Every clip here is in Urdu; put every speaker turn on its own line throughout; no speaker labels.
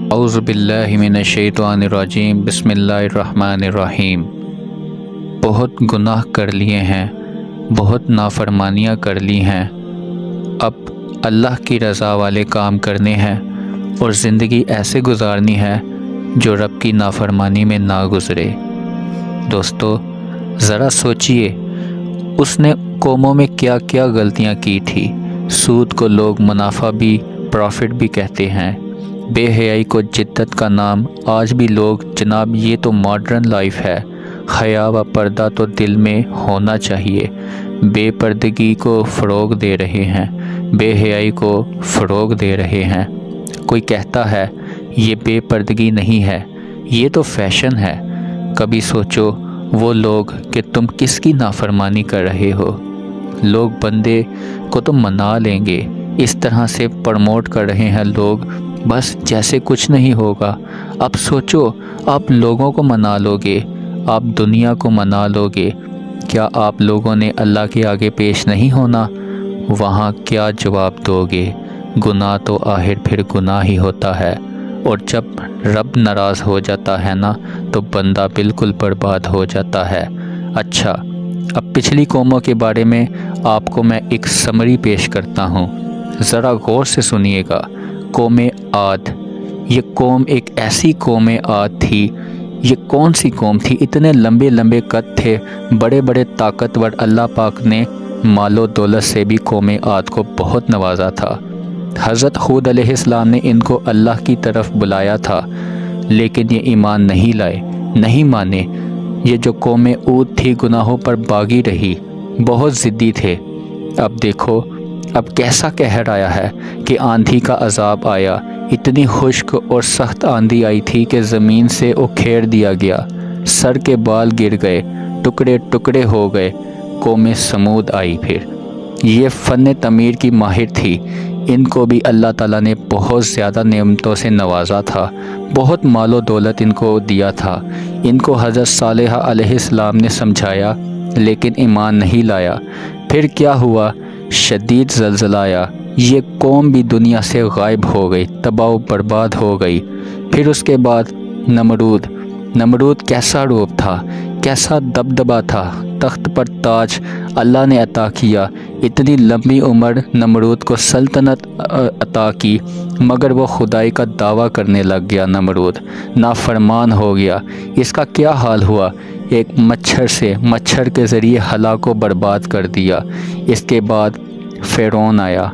اعوذ باللہ من الشیطان الرجیم بسم اللہ الرحمن الرحیم۔ بہت گناہ کر لیے ہیں، بہت نافرمانیاں کر لی ہیں، اب اللہ کی رضا والے کام کرنے ہیں اور زندگی ایسے گزارنی ہے جو رب کی نافرمانی میں نہ گزرے۔ دوستو ذرا سوچئے، اس نے قوموں میں کیا کیا غلطیاں کی تھی۔ سود کو لوگ منافع بھی، پروفٹ بھی کہتے ہیں۔ بے حیائی کو جدت کا نام، آج بھی لوگ جناب یہ تو ماڈرن لائف ہے، حیا و پردہ تو دل میں ہونا چاہیے، بے پردگی کو فروغ دے رہے ہیں، بے حیائی کو فروغ دے رہے ہیں۔ کوئی کہتا ہے یہ بے پردگی نہیں ہے، یہ تو فیشن ہے۔ کبھی سوچو وہ لوگ کہ تم کس کی نافرمانی کر رہے ہو۔ لوگ بندے کو تو منا لیں گے، اس طرح سے پروموٹ کر رہے ہیں لوگ، بس جیسے کچھ نہیں ہوگا۔ اب سوچو آپ لوگوں کو منا لو گے، آپ دنیا کو منا لو گے، کیا آپ لوگوں نے اللہ کے آگے پیش نہیں ہونا؟ وہاں کیا جواب دو گے؟ گناہ تو آخر پھر گناہ ہی ہوتا ہے، اور جب رب ناراض ہو جاتا ہے نا تو بندہ بالکل برباد ہو جاتا ہے۔ اچھا، اب پچھلی قوموں کے بارے میں آپ کو میں ایک سمری پیش کرتا ہوں، ذرا غور سے سنیے گا۔ قوم عاد، یہ قوم ایک ایسی قوم عاد تھی۔ یہ کون سی قوم تھی؟ اتنے لمبے لمبے قد تھے، بڑے بڑے طاقتور، اللہ پاک نے مال و دولت سے بھی قوم عاد کو بہت نوازا تھا۔ حضرت ہود علیہ السلام نے ان کو اللہ کی طرف بلایا تھا، لیکن یہ ایمان نہیں لائے، نہیں مانے۔ یہ جو قوم عود تھی گناہوں پر باغی رہی، بہت ضدی تھے۔ اب دیکھو اب کیسا قہر آیا ہے کہ آندھی کا عذاب آیا، اتنی خشک اور سخت آندھی آئی تھی کہ زمین سے اکھیڑ دیا گیا، سر کے بال گر گئے، ٹکڑے ٹکڑے ہو گئے۔ قوم سمود آئی، پھر یہ فن تعمیر کی ماہر تھی، ان کو بھی اللہ تعالیٰ نے بہت زیادہ نعمتوں سے نوازا تھا، بہت مال و دولت ان کو دیا تھا۔ ان کو حضرت صالح علیہ السلام نے سمجھایا لیکن ایمان نہیں لایا۔ پھر کیا ہوا؟ شدید زلزلہ آیا، یہ قوم بھی دنیا سے غائب ہو گئی، تباہ و برباد ہو گئی۔ پھر اس کے بعد نمرود کیسا روپ تھا، کیسا دبدبا تھا، تخت پر تاج اللہ نے عطا کیا، اتنی لمبی عمر نمرود کو سلطنت عطا کی، مگر وہ خدائی کا دعویٰ کرنے لگ گیا۔ نمرود نافرمان ہو گیا۔ اس کا کیا حال ہوا؟ ایک مچھر کے ذریعے ہلاک کو برباد کر دیا۔ اس کے بعد فرعون آیا۔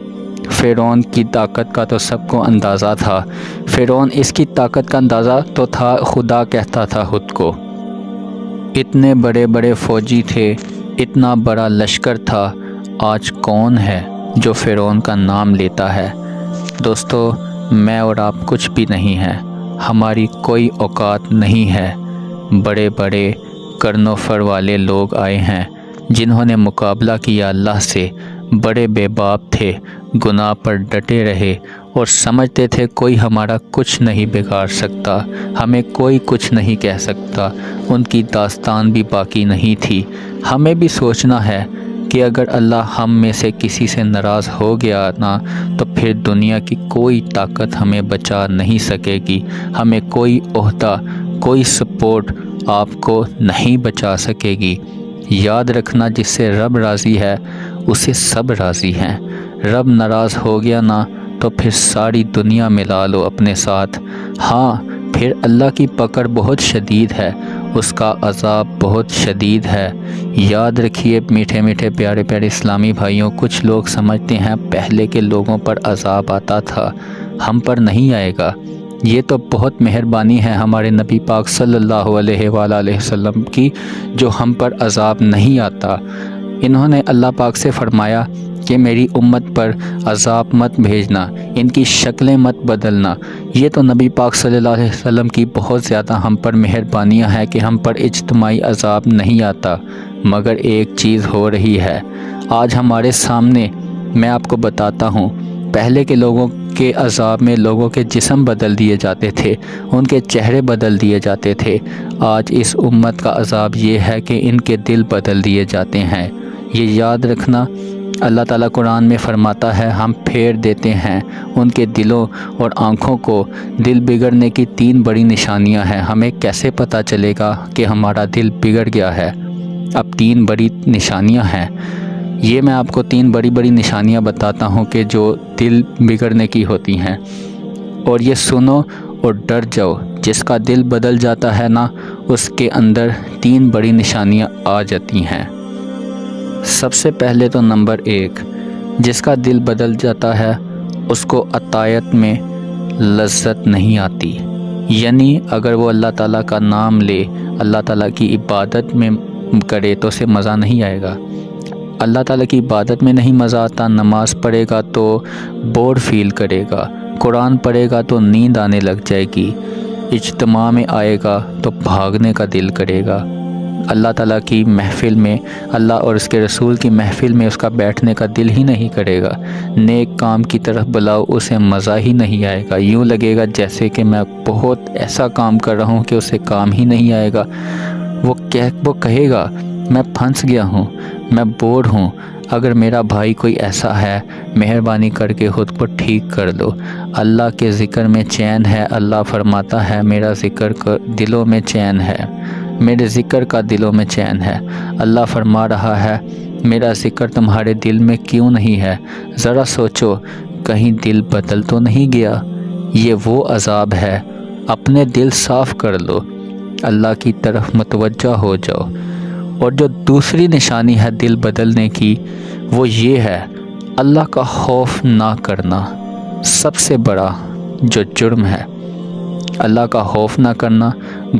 فرعون کی طاقت کا تو سب کو اندازہ تھا۔ فرعون اس کی طاقت کا اندازہ تو تھا، خدا کہتا تھا خود کو۔ اتنے بڑے بڑے فوجی تھے، اتنا بڑا لشکر تھا۔ آج کون ہے جو فرعون کا نام لیتا ہے؟ دوستو میں اور آپ کچھ بھی نہیں ہیں، ہماری کوئی اوقات نہیں ہے۔ بڑے بڑے کرن و فر والے لوگ آئے ہیں جنہوں نے مقابلہ کیا اللہ سے، بڑے بے باک تھے، گناہ پر ڈٹے رہے اور سمجھتے تھے کوئی ہمارا کچھ نہیں بگاڑ سکتا، ہمیں کوئی کچھ نہیں کہہ سکتا۔ ان کی داستان بھی باقی نہیں تھی۔ ہمیں بھی سوچنا ہے کہ اگر اللہ ہم میں سے کسی سے ناراض ہو گیا نا تو پھر دنیا کی کوئی طاقت ہمیں بچا نہیں سکے گی، ہمیں کوئی عہدہ، کوئی سپورٹ آپ کو نہیں بچا سکے گی۔ یاد رکھنا جس سے رب راضی ہے اسے سب راضی ہیں۔ رب ناراض ہو گیا نا تو پھر ساری دنیا ملا لو اپنے ساتھ۔ ہاں پھر اللہ کی پکڑ بہت شدید ہے، اس کا عذاب بہت شدید ہے۔ یاد رکھیے میٹھے میٹھے پیارے پیارے اسلامی بھائیوں، کچھ لوگ سمجھتے ہیں پہلے کے لوگوں پر عذاب آتا تھا، ہم پر نہیں آئے گا۔ یہ تو بہت مہربانی ہے ہمارے نبی پاک صلی اللہ علیہ وآلہ وسلم کی جو ہم پر عذاب نہیں آتا۔ انہوں نے اللہ پاک سے فرمایا کہ میری امت پر عذاب مت بھیجنا، ان کی شکلیں مت بدلنا۔ یہ تو نبی پاک صلی اللہ علیہ وسلم کی بہت زیادہ ہم پر مہربانیاں ہیں کہ ہم پر اجتماعی عذاب نہیں آتا۔ مگر ایک چیز ہو رہی ہے آج ہمارے سامنے، میں آپ کو بتاتا ہوں۔ پہلے کے لوگوں کے عذاب میں لوگوں کے جسم بدل دیے جاتے تھے، ان کے چہرے بدل دیے جاتے تھے۔ آج اس امت کا عذاب یہ ہے کہ ان کے دل بدل دیے جاتے ہیں۔ یہ یاد رکھنا، اللہ تعالیٰ قرآن میں فرماتا ہے ہم پھیر دیتے ہیں ان کے دلوں اور آنکھوں کو۔ دل بگڑنے کی 3 بڑی نشانیاں ہیں۔ ہمیں کیسے پتہ چلے گا کہ ہمارا دل بگڑ گیا ہے؟ اب 3 بڑی نشانیاں ہیں۔ یہ میں آپ کو 3 بڑی نشانیاں بتاتا ہوں کہ جو دل بگڑنے کی ہوتی ہیں، اور یہ سنو اور ڈر جاؤ۔ جس کا دل بدل جاتا ہے نا، اس کے اندر 3 بڑی نشانیاں آ جاتی ہیں۔ سب سے پہلے تو نمبر 1، جس کا دل بدل جاتا ہے اس کو عطیت میں لذت نہیں آتی۔ یعنی اگر وہ اللہ تعالیٰ کا نام لے، اللہ تعالیٰ کی عبادت میں کرے تو اسے مزہ نہیں آئے گا۔ اللہ تعالیٰ کی عبادت میں نہیں مزہ آتا، نماز پڑھے گا تو بور فیل کرے گا، قرآن پڑھے گا تو نیند آنے لگ جائے گی، اجتماع میں آئے گا تو بھاگنے کا دل کرے گا، اللہ تعالیٰ کی محفل میں، اللہ اور اس کے رسول کی محفل میں اس کا بیٹھنے کا دل ہی نہیں کرے گا، نیک کام کی طرف بلاؤ اسے مزہ ہی نہیں آئے گا، یوں لگے گا جیسے کہ میں بہت ایسا کام کر رہا ہوں کہ اسے کام ہی نہیں آئے گا۔ وہ کہے گا میں پھنس گیا ہوں، میں بور ہوں، اگر میرا بھائی کوئی ایسا ہے مہربانی کر کے خود کو ٹھیک کر دو۔ اللہ کے ذکر میں چین ہے، اللہ فرماتا ہے میرا ذکر دلوں میں چین ہے، میرے ذکر کا دلوں میں چین ہے۔ اللہ فرما رہا ہے میرا ذکر تمہارے دل میں کیوں نہیں ہے؟ ذرا سوچو کہیں دل بدل تو نہیں گیا؟ یہ وہ عذاب ہے، اپنے دل صاف کر لو، اللہ کی طرف متوجہ ہو جاؤ۔ اور جو دوسری نشانی ہے دل بدلنے کی، وہ یہ ہے اللہ کا خوف نہ کرنا۔ سب سے بڑا جو جرم ہے اللہ کا خوف نہ کرنا،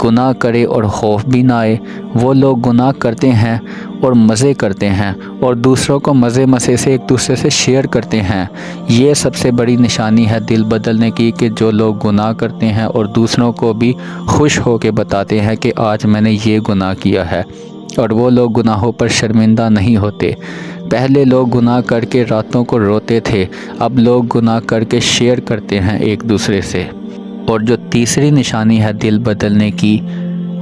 گناہ کرے اور خوف بھی نہ آئے۔ وہ لوگ گناہ کرتے ہیں اور مزے کرتے ہیں اور دوسروں کو مزے سے ایک دوسرے سے شیئر کرتے ہیں۔ یہ سب سے بڑی نشانی ہے دل بدلنے کی کہ جو لوگ گناہ کرتے ہیں اور دوسروں کو بھی خوش ہو کے بتاتے ہیں کہ آج میں نے یہ گناہ کیا ہے، اور وہ لوگ گناہوں پر شرمندہ نہیں ہوتے۔ پہلے لوگ گناہ کر کے راتوں کو روتے تھے، اب لوگ گناہ کر کے شیئر کرتے ہیں ایک دوسرے سے۔ اور جو تیسری نشانی ہے دل بدلنے کی،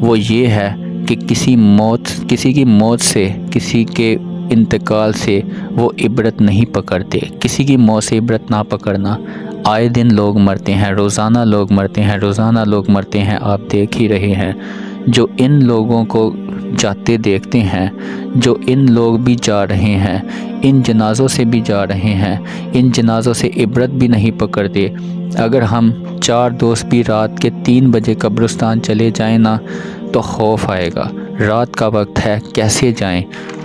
وہ یہ ہے کہ کسی کی موت سے، کسی کے انتقال سے وہ عبرت نہیں پکڑتے۔ کسی کی موت سے عبرت نہ پکڑنا۔ آئے دن لوگ مرتے ہیں، روزانہ لوگ مرتے ہیں، آپ دیکھ ہی رہے ہیں۔ جو ان لوگوں کو جاتے دیکھتے ہیں، جو ان لوگ بھی جا رہے ہیں، ان جنازوں سے بھی جا رہے ہیں، ان جنازوں سے عبرت بھی نہیں پکڑتے۔ اگر ہم 4 دوست بھی رات کے 3 بجے قبرستان چلے جائیں نا تو خوف آئے گا، رات کا وقت ہے کیسے جائیں،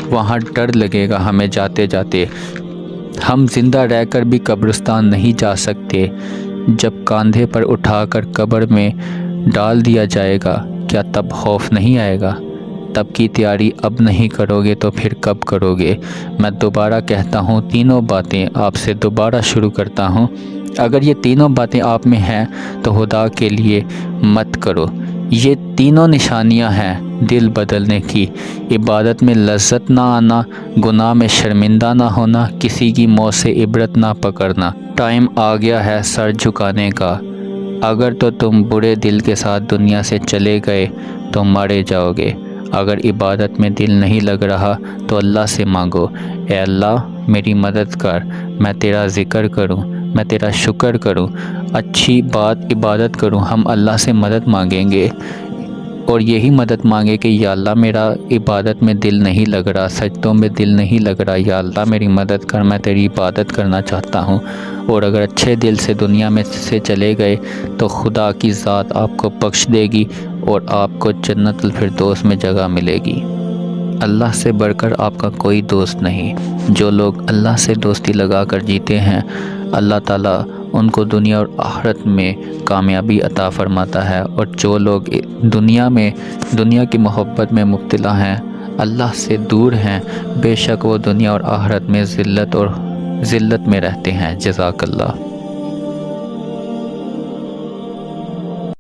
وہاں ڈر لگے گا ہمیں جاتے جاتے۔ ہم زندہ رہ کر بھی قبرستان نہیں جا سکتے، جب کاندھے پر اٹھا کر قبر میں ڈال دیا جائے گا، کیا تب خوف نہیں آئے گا؟ تب کی تیاری اب نہیں کرو گے تو پھر کب کرو گے؟ میں دوبارہ کہتا ہوں، 3 باتیں آپ سے دوبارہ شروع کرتا ہوں۔ اگر یہ 3 باتیں آپ میں ہیں تو خدا کے لیے مت کرو۔ یہ 3 نشانیاں ہیں دل بدلنے کی: عبادت میں لذت نہ آنا، گناہ میں شرمندہ نہ ہونا، کسی کی موت سے عبرت نہ پکڑنا۔ ٹائم آ گیا ہے سر جھکانے کا۔ اگر تو تم برے دل کے ساتھ دنیا سے چلے گئے تو مارے جاؤ گے۔ اگر عبادت میں دل نہیں لگ رہا تو اللہ سے مانگو، اے اللہ میری مدد کر، میں تیرا ذکر کروں، میں تیرا شکر کروں، اچھی عبادت کروں۔ ہم اللہ سے مدد مانگیں گے اور یہی مدد مانگے کہ یا اللہ میرا عبادت میں دل نہیں لگ رہا، سجدوں میں دل نہیں لگ رہا، یا اللہ میری مدد کر، میں تیری عبادت کرنا چاہتا ہوں۔ اور اگر اچھے دل سے دنیا میں سے چلے گئے تو خدا کی ذات آپ کو بخش دے گی اور آپ کو جنت الفردوس میں جگہ ملے گی۔ اللہ سے بڑھ کر آپ کا کوئی دوست نہیں۔ جو لوگ اللہ سے دوستی لگا کر جیتے ہیں، اللہ تعالیٰ ان کو دنیا اور آخرت میں کامیابی عطا فرماتا ہے، اور جو لوگ دنیا کی محبت میں مبتلا ہیں، اللہ سے دور ہیں، بے شک وہ دنیا اور آخرت میں ذلت میں رہتے ہیں۔ جزاک اللہ۔